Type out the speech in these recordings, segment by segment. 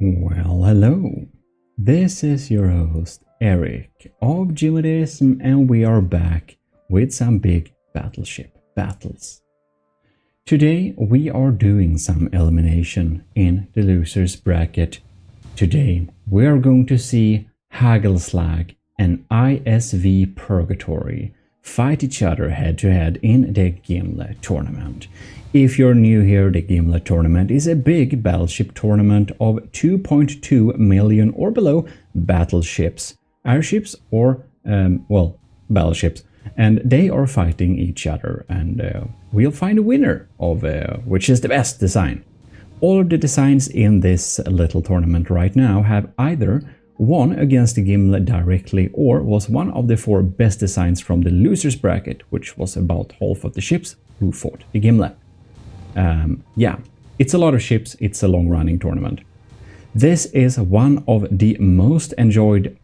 Well, hello. This is your host, Eric of GMODISM, and we are back with some big battleship battles. Today we are doing some elimination in the losers bracket. Today we are going to see Haggle Slag and ISV Purgatory fight each other head to head in the Gimle tournament. If you're new here, the Gimle tournament is a big battleship tournament of 2.2 million or below battleships, airships or, battleships. And they are fighting each other, and we'll find a winner of which is the best design. All of the designs in this little tournament right now have either won against the Gimle directly or was one of the 4 best designs from the losers bracket, which was about half of the ships who fought the Gimle. Yeah, it's a lot of ships, it's a long-running tournament. This is one of the most enjoyed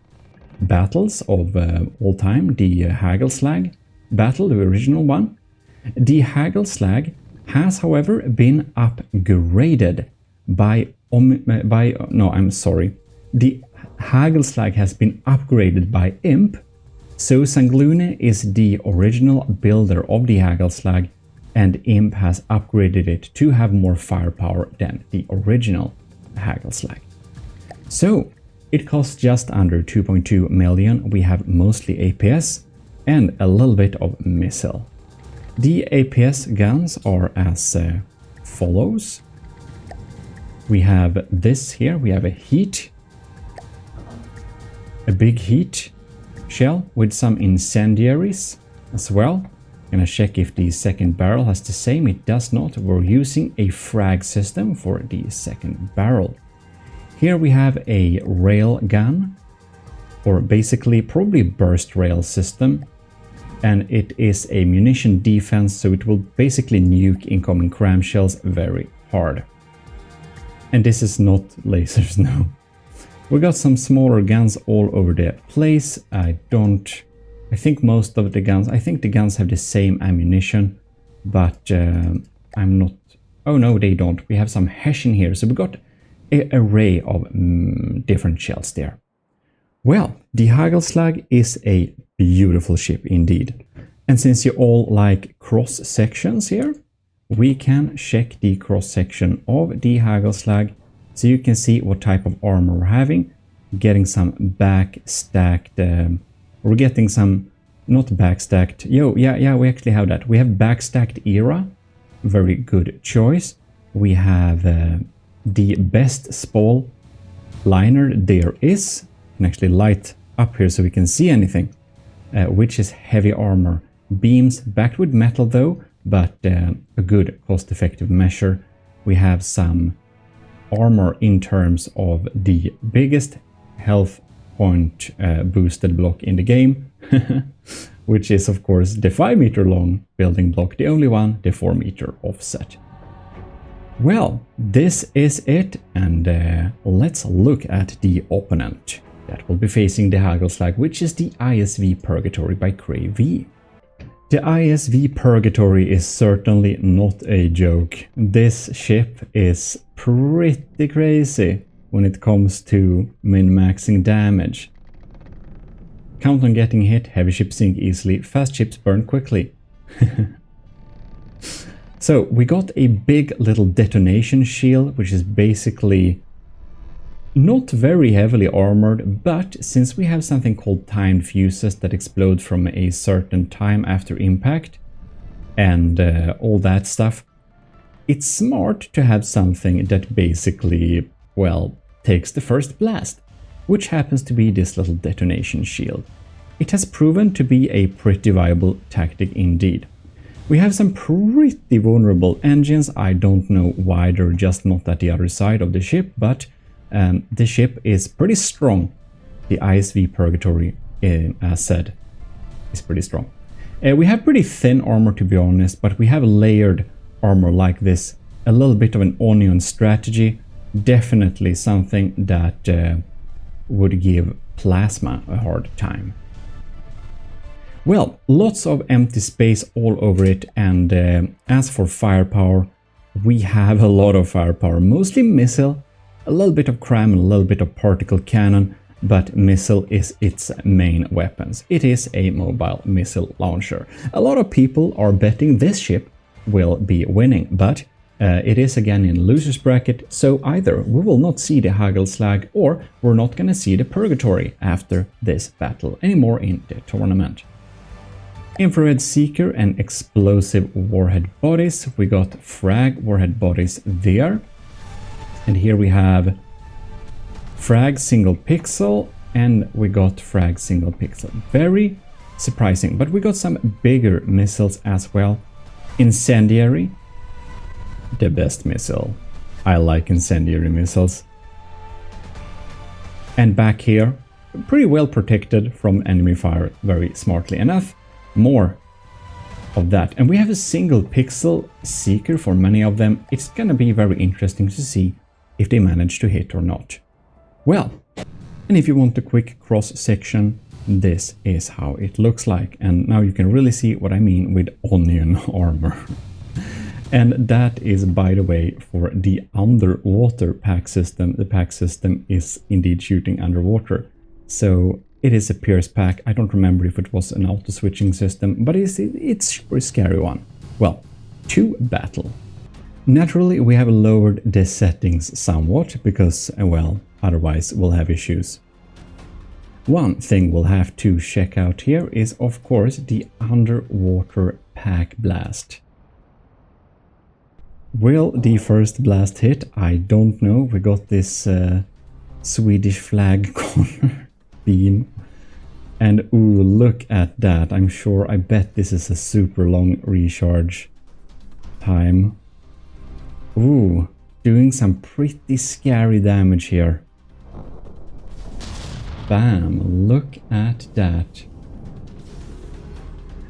battles of all time, the Haggle Slag battle, the original one. The Haggle Slag has, however, been upgraded the Haggle Slag has been upgraded by Imp, so Sanglune is the original builder of the Haggle Slag, and Imp has upgraded it to have more firepower than the original Haggle Slag. So it costs just under 2.2 million. We have mostly APS and a little bit of missile. The APS guns are as follows. We have this here, we have a big heat shell with some incendiaries as well. Gonna check if the second barrel has the same. It does not. We're using a frag system for the second barrel. Here we have a rail gun, or basically probably burst rail system, and it is a munition defense, so it will basically nuke incoming cram shells very hard. And this is not lasers, no. We got some smaller guns all over the place. I think most of the guns, I think the guns have the same ammunition, but I'm not, oh no they don't. We have some Hessian here, so we got an array of different shells there. Well, the Haggle Slag is a beautiful ship indeed. And since you all like cross sections here, we can check the cross section of the Haggle Slag so you can see what type of armor we're having. Getting some backstacked, we're getting some, not backstacked, yeah, we actually have that. We have backstacked era, very good choice. We have the best spall liner there is. You can actually light up here so we can see anything, which is heavy armor. Beams backed with metal though, but a good cost-effective measure. We have some armor in terms of the biggest health point boosted block in the game, which is of course the 5 meter long building block, the only one, the 4 meter offset. Well, this is it, and let's look at the opponent that will be facing the Haggle Slag, which is the ISV Purgatory by Cray V. The ISV Purgatory is certainly not a joke. This ship is pretty crazy when it comes to min-maxing damage. Count on getting hit, heavy ships sink easily, fast ships burn quickly. So we got a big little detonation shield, which is basically not very heavily armored, but since we have something called timed fuses that explode from a certain time after impact and all that stuff, it's smart to have something that basically, well, takes the first blast, which happens to be this little detonation shield. It has proven to be a pretty viable tactic indeed. We have some pretty vulnerable engines. I don't know why they're just not at the other side of the ship, but the ship is pretty strong. The ISV Purgatory, as said, is pretty strong. We have pretty thin armor, to be honest, but we have layered armor like this. A little bit of an onion strategy. Definitely something that would give Plasma a hard time. Well, lots of empty space all over it, and as for firepower, we have a lot of firepower, mostly missile, a little bit of cram and a little bit of particle cannon, but missile is its main weapons. It is a mobile missile launcher. A lot of people are betting this ship will be winning, but it is again in loser's bracket, so either we will not see the Haggle Slag or we're not gonna see the Purgatory after this battle anymore in the tournament. Infrared Seeker and Explosive Warhead Bodies. We got Frag Warhead Bodies there. And here we have Frag Single Pixel and we got Frag Single Pixel. Very surprising, but we got some bigger missiles as well. Incendiary, the best missile. I like incendiary missiles. And back here, pretty well protected from enemy fire, very smartly enough. More of that. And we have a single pixel seeker for many of them. It's gonna be very interesting to see if they manage to hit or not. Well, and if you want a quick cross section, this is how it looks like. And now you can really see what I mean with onion armor. And that is, by the way, for the underwater pack system. The pack system is indeed shooting underwater. So it is a Pierce pack. I don't remember if it was an auto switching system, but it's a super scary one. Well, to battle. Naturally, we have lowered the settings somewhat because, well, otherwise we'll have issues. One thing we'll have to check out here is, of course, the underwater pack blast. Will the first blast hit? I don't know. We got this Swedish flag color beam. And ooh, look at that. I bet this is a super long recharge time. Ooh, doing some pretty scary damage here. Bam, look at that.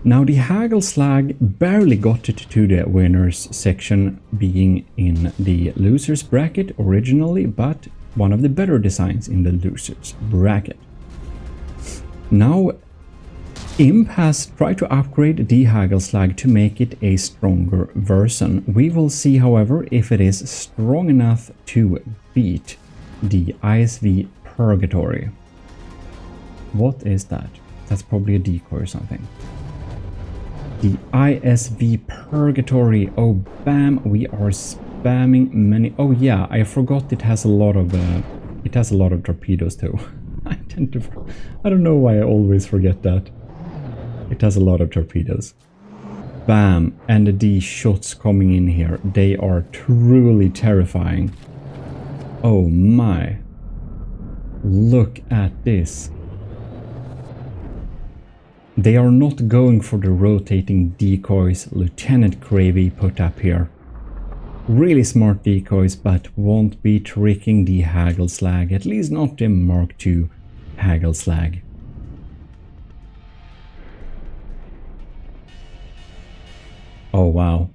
Now the Haggle Slag barely got it to the winners section, being in the losers bracket originally, but one of the better designs in the losers bracket. Now Imp has tried to upgrade the Haggle Slag to make it a stronger version. We will see, however, if it is strong enough to beat the ISV Purgatory. What is that? That's probably a decoy or something. The ISV Purgatory. Oh, bam! We are spamming many. Oh yeah, I forgot it has a lot of torpedoes too. I don't know why I always forget that. It has a lot of torpedoes. Bam! And the shots coming in here, they are truly terrifying. Oh my! Look at this. They are not going for the rotating decoys Lieutenant Gravy put up here. Really smart decoys, but won't be tricking the Haggle Slag, at least not the Mk2 Haggle Slag. Oh wow,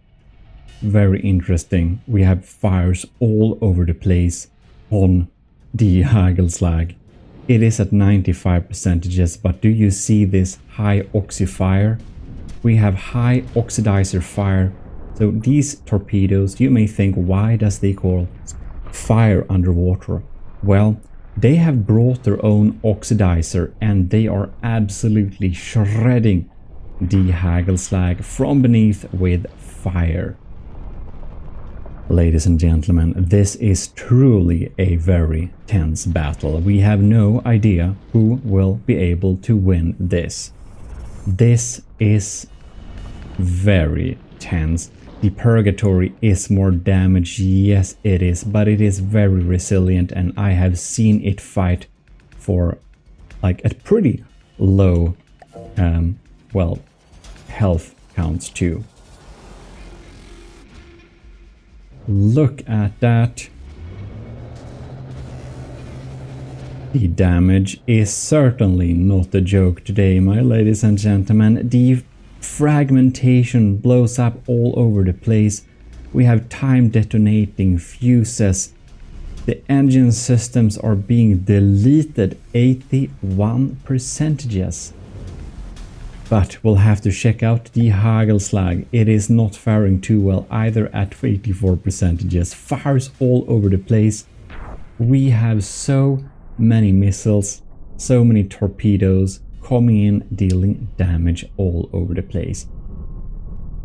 very interesting. We have fires all over the place on the Haggle Slag. It is at 95%, but do you see this high oxy fire? We have high oxidizer fire. So these torpedoes, you may think, why does they call fire underwater? Well, they have brought their own oxidizer and they are absolutely shredding the Haggle Slag from beneath with fire. Ladies and gentlemen, this is truly a very tense battle. We have no idea who will be able to win this. This is very tense. The Purgatory is more damaged, yes it is, but it is very resilient and I have seen it fight for like at pretty low well, health counts too. Look at that. The damage is certainly not a joke today, my ladies and gentlemen. The fragmentation blows up all over the place. We have time detonating fuses. The engine systems are being deleted 81%. But we'll have to check out the Haggle Slag. It is not faring too well either at 84%. Fires all over the place. We have so many missiles, so many torpedoes coming in, dealing damage all over the place.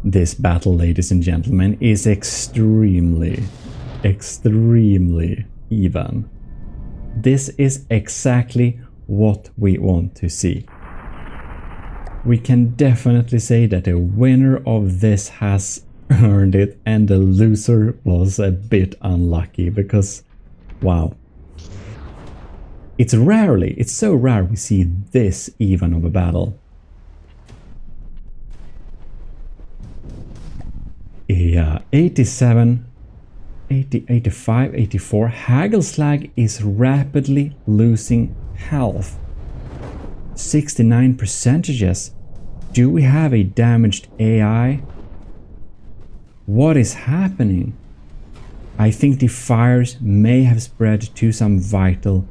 This battle, ladies and gentlemen, is extremely even. This is exactly what we want to see. We can definitely say that the winner of this has earned it and the loser was a bit unlucky because, wow. It's so rare we see this even of a battle. Yeah, 87, 80, 85, 84. Haggle Slag is rapidly losing health. 69%. Do we have a damaged AI? What is happening? I think the fires may have spread to some vital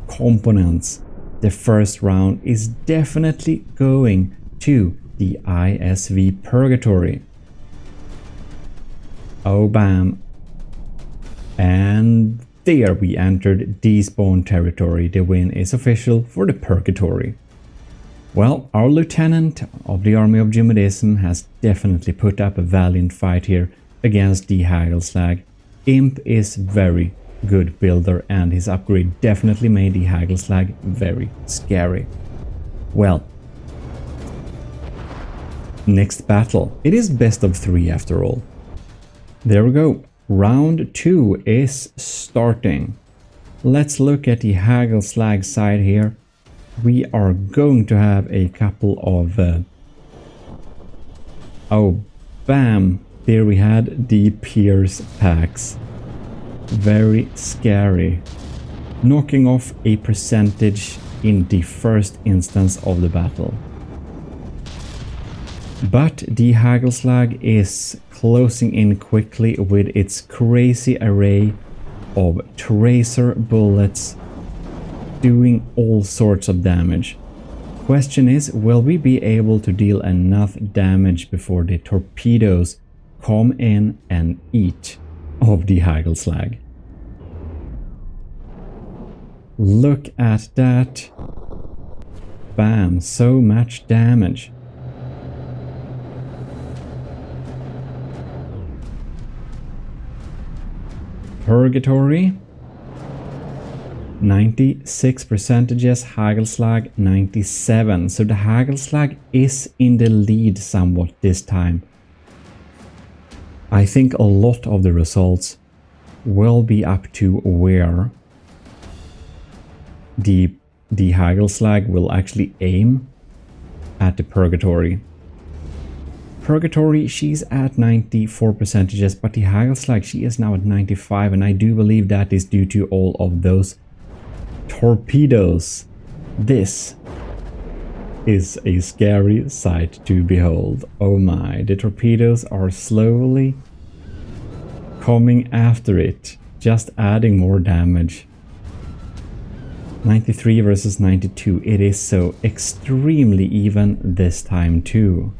components. The first round is definitely going to the ISV Purgatory. Oh bam. And there we entered despawn territory. The win is official for the Purgatory. Well, our lieutenant of the army of GMODISM has definitely put up a valiant fight here against the Haggle Slag. Imp is very good builder and his upgrade definitely made the Haggle Slag very scary. Well, next battle. It is best of 3 after all. There we go. Round 2 is starting. Let's look at the Haggle Slag side here. We are going to have a couple of... oh, bam! There we had the Pierce packs. Very scary. Knocking off a percentage in the first instance of the battle. But the Haggle Slag is closing in quickly with its crazy array of tracer bullets doing all sorts of damage. Question is, will we be able to deal enough damage before the torpedoes come in and eat of the Haggle Slag? Look at that. Bam, so much damage. Purgatory 96%, Haggle Slag 97%. So the Haggle Slag is in the lead somewhat this time. I think a lot of the results will be up to where the Haggle Slag will actually aim at the Purgatory. Purgatory, she's at 94%, but the Haggle Slag, she is now at 95%, and I do believe that is due to all of those torpedoes. This is a scary sight to behold. Oh my, the torpedoes are slowly coming after it, just adding more damage. 93 versus 92, it is so extremely even this time too.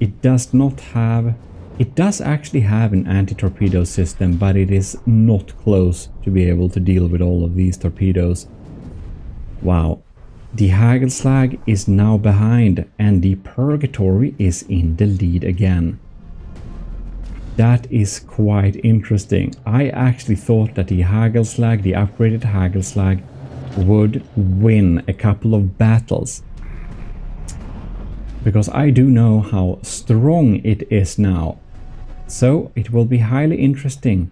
It does not have... it does actually have an anti-torpedo system, but it is not close to be able to deal with all of these torpedoes. Wow. The Haggle Slag is now behind and the Purgatory is in the lead again. That is quite interesting. I actually thought that the Haggle Slag, the upgraded Haggle Slag, would win a couple of battles. Because I do know how strong it is now. So it will be highly interesting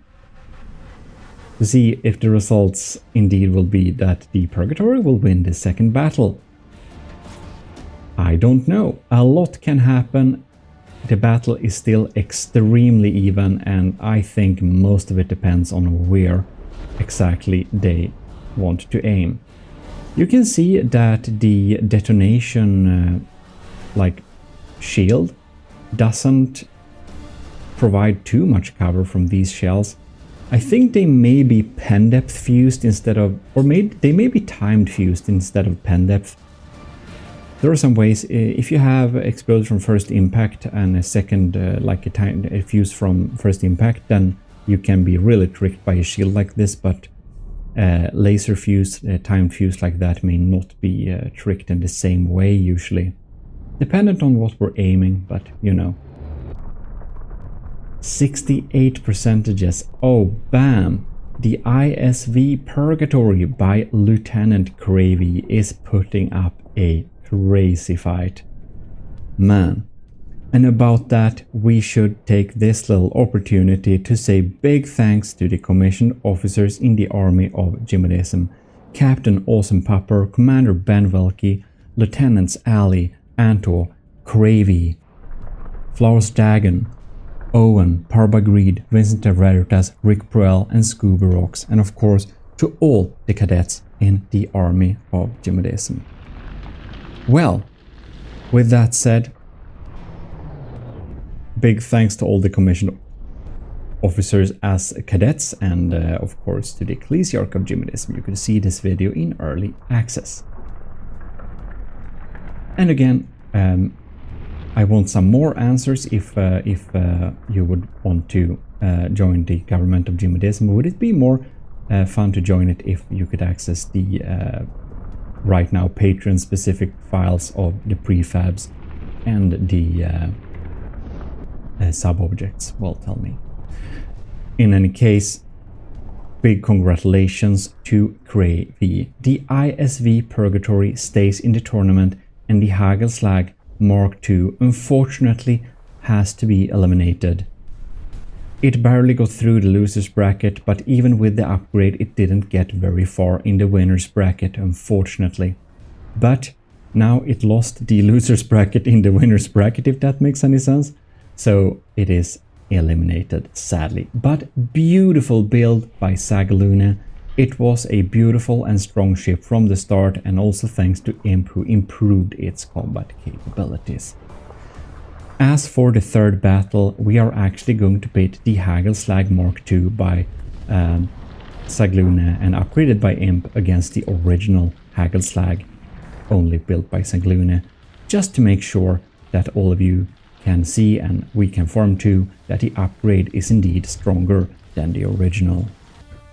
to see if the results indeed will be that the Purgatory will win the second battle. I don't know. A lot can happen. The battle is still extremely even, and I think most of it depends on where exactly they want to aim. You can see that the detonation shield doesn't provide too much cover from these shells. I think they may be pen depth fused instead of, or they may be timed fused instead of pen depth. There are some ways, if you have exploded from first impact and a second, a fuse from first impact, then you can be really tricked by a shield like this, but laser fuse, timed fuse like that may not be tricked in the same way usually. Dependent on what we're aiming, but you know. 68%. Oh, bam! The ISV Purgatory by Lieutenant Gravy is putting up a crazy fight. Man. And about that, we should take this little opportunity to say big thanks to the commissioned officers in the army of GMODISM. Captain Awesome Pupper, Commander Ben Velke, Lieutenants Ali, Anto, Gravy, Flowers Dagon, Owen, Parbagreed, Vincent Veritas, Rick Proel and Scuba Rocks, and of course to all the cadets in the army of GMODISM. Well, with that said, big thanks to all the commissioned officers as cadets and of course to the Ecclesiarch of GMODISM. You can see this video in early access. And again, I want some more answers if you would want to join the government of GMODISM. Would it be more fun to join it if you could access the right now Patreon specific files of the prefabs and the sub-objects? Well, tell me. In any case, big congratulations to Gravy. The ISV Purgatory stays in the tournament and the Haggle Slag Mk2 unfortunately has to be eliminated. It barely got through the losers bracket, but even with the upgrade it didn't get very far in the winners bracket, unfortunately. But now it lost the losers bracket in the winners bracket, if that makes any sense. So it is eliminated, sadly. But beautiful build by Sagaluna. It was a beautiful and strong ship from the start, and also thanks to Imp, who improved its combat capabilities. As for the third battle, we are actually going to pit the Haggle Slag Mk2 by Sagaluna and upgraded by Imp against the original Haggle Slag, only built by Sagaluna, just to make sure that all of you can see and we can form too that the upgrade is indeed stronger than the original.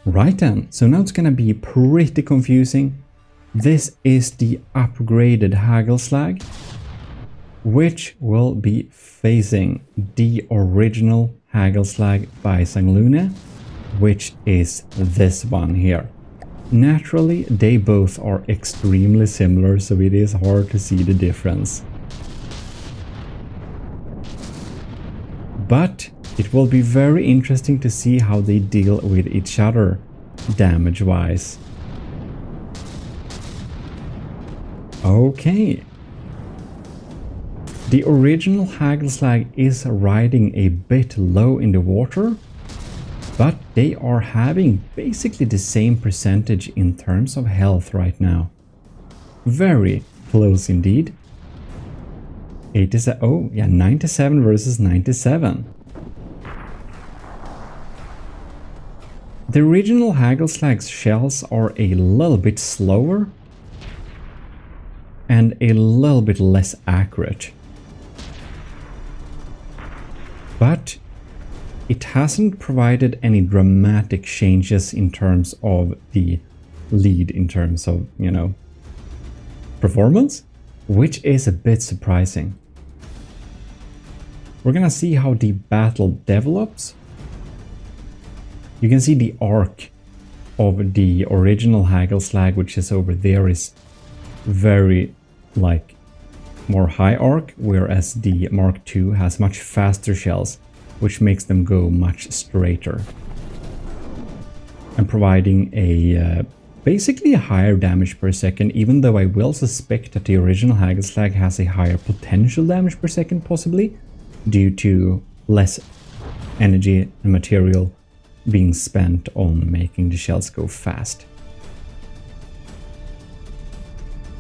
Right then, so now it's gonna be pretty confusing. This is the upgraded Haggle Slag, which will be facing the original Haggle Slag by Sagaluna, which is this one here. Naturally, they both are extremely similar, so it is hard to see the difference. But it will be very interesting to see how they deal with each other, damage-wise. Okay. The original Haggle Slag is riding a bit low in the water, but they are having basically the same percentage in terms of health right now. Very close indeed. 87, oh yeah, 97 versus 97. The original Haggle Slag's shells are a little bit slower and a little bit less accurate. But it hasn't provided any dramatic changes in terms of the lead, in terms of, you know, performance, which is a bit surprising. We're gonna see how the battle develops. You can see the arc of the original Haggle Slag, which is over there, is very like more high arc, whereas the Mark II has much faster shells, which makes them go much straighter and providing a basically a higher damage per second, even though I will suspect that the original Haggle Slag has a higher potential damage per second, possibly due to less energy and material being spent on making the shells go fast.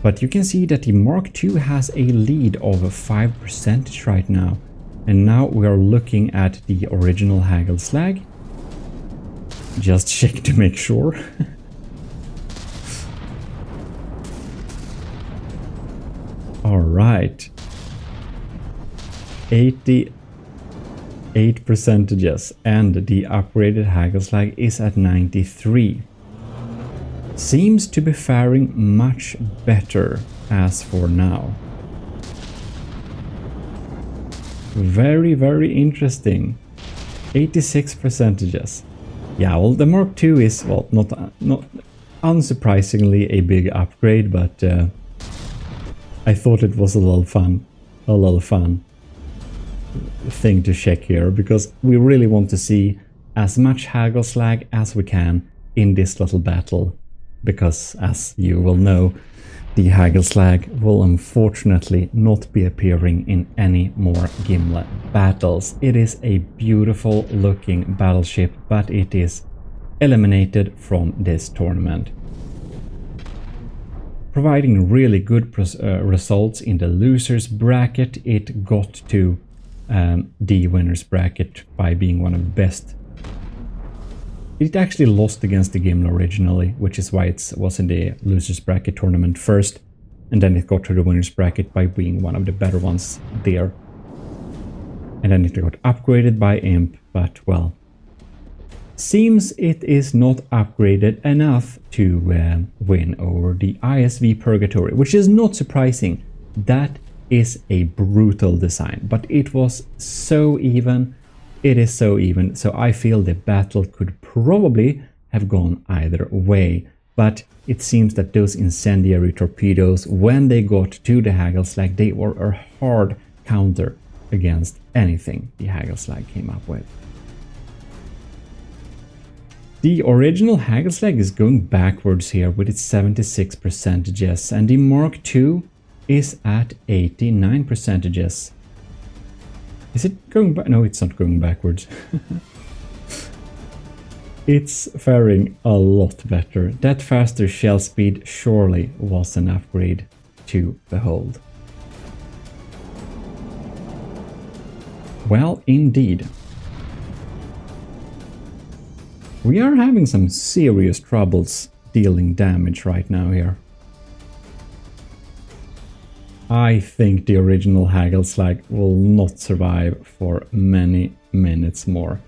But you can see that the Mark II has a lead of 5% right now. And now we are looking at the original Haggle Slag. Just check to make sure. Alright. 88%, and the upgraded Haggle Slag is at 93. seems to be faring much better as for now. Very, very interesting. 86%. Yeah, well, the Mark II is, well, not unsurprisingly a big upgrade, but I thought it was a little fun thing to check here, because we really want to see as much Haggle Slag as we can in this little battle, because as you will know, the Haggle Slag will unfortunately not be appearing in any more Gimle battles. It is a beautiful looking battleship, but it is eliminated from this tournament. Providing really good results in the losers bracket, it got to the winners bracket by being one of the best. It actually lost against the Gimle originally, which is why it was in the losers bracket tournament first, and then it got to the winners bracket by being one of the better ones there. And then it got upgraded by Imp, but well, seems it is not upgraded enough to win over the ISV Purgatory, which is not surprising. That is a brutal design, but it was so even. It is so even, so I feel the battle could probably have gone either way. But it seems that those incendiary torpedoes, when they got to the Haggle Slag, they were a hard counter against anything the Haggle Slag came up with. The original Haggle Slag is going backwards here with its 76%, and the Mark II is at 89%. Is it going back? No, it's not going backwards. It's faring a lot better. That faster shell speed surely was an upgrade to behold. Well, indeed. We are having some serious troubles dealing damage right now here. I think the original Haggle Slag will not survive for many minutes more.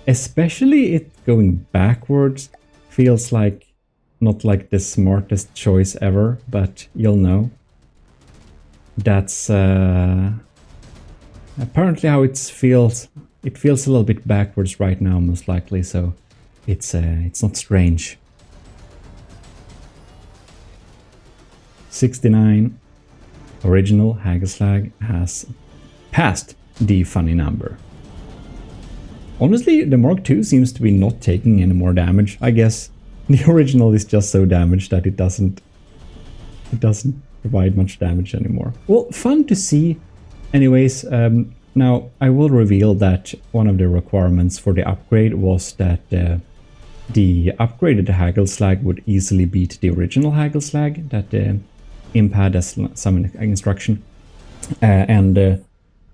Especially it going backwards feels like not like the smartest choice ever, but you'll know. That's apparently how it feels. It feels a little bit backwards right now, most likely, so it's not strange. 69. Original Haggle Slag has passed the funny number. Honestly, the Mark II seems to be not taking any more damage. I guess the original is just so damaged that it doesn't provide much damage anymore. Well, fun to see. Anyways, now I will reveal that one of the requirements for the upgrade was that the upgraded Haggle Slag would easily beat the original Haggle Slag that Imp had as some instruction,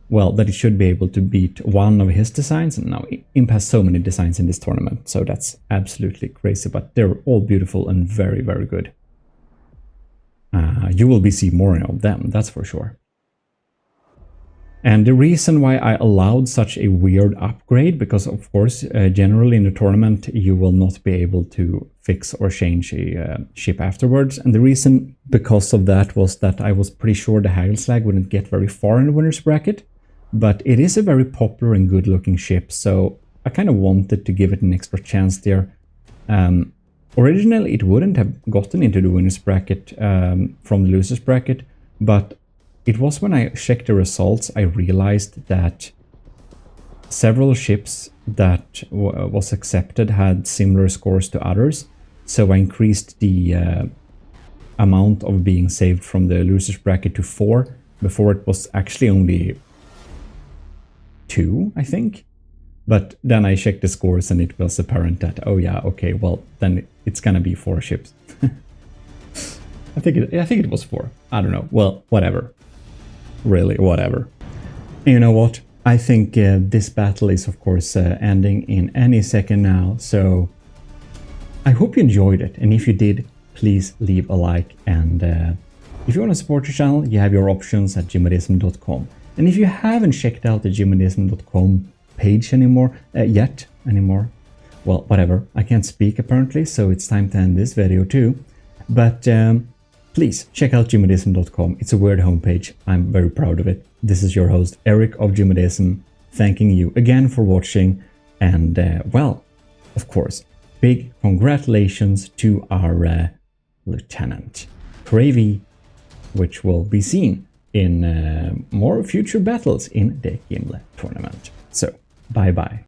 well, that it should be able to beat one of his designs. And now Imp has so many designs in this tournament, so that's absolutely crazy, but they're all beautiful and very, very good. You will be seeing more of them, that's for sure. And the reason why I allowed such a weird upgrade, because of course, generally in the tournament, you will not be able to fix or change a ship afterwards. And the reason because of that was that I was pretty sure the Haggle Slag wouldn't get very far in the winner's bracket. But it is a very popular and good looking ship, so I kind of wanted to give it an extra chance there. Originally, it wouldn't have gotten into the winner's bracket from the loser's bracket, but it was when I checked the results I realized that several ships that was accepted had similar scores to others, so I increased the amount of being saved from the loser's bracket to 4. Before it was actually only 2, I think. But then I checked the scores and it was apparent that, oh yeah, okay, well, then it's gonna be 4 ships. I think it was 4. I don't know. Well, whatever. Really, whatever. And you know what? I think this battle is, of course, ending in any second now. So I hope you enjoyed it. And if you did, please leave a like. And if you want to support the channel, you have your options at GMODISM.com. And if you haven't checked out the GMODISM.com page anymore, well, whatever. I can't speak apparently, so it's time to end this video too. But please check out GMODISM.com. It's a weird homepage. I'm very proud of it. This is your host, Eric of GMODISM, thanking you again for watching. And, well, of course, big congratulations to our Lieutenant Cravey, which will be seen in more future battles in the Gimle tournament. So, bye-bye.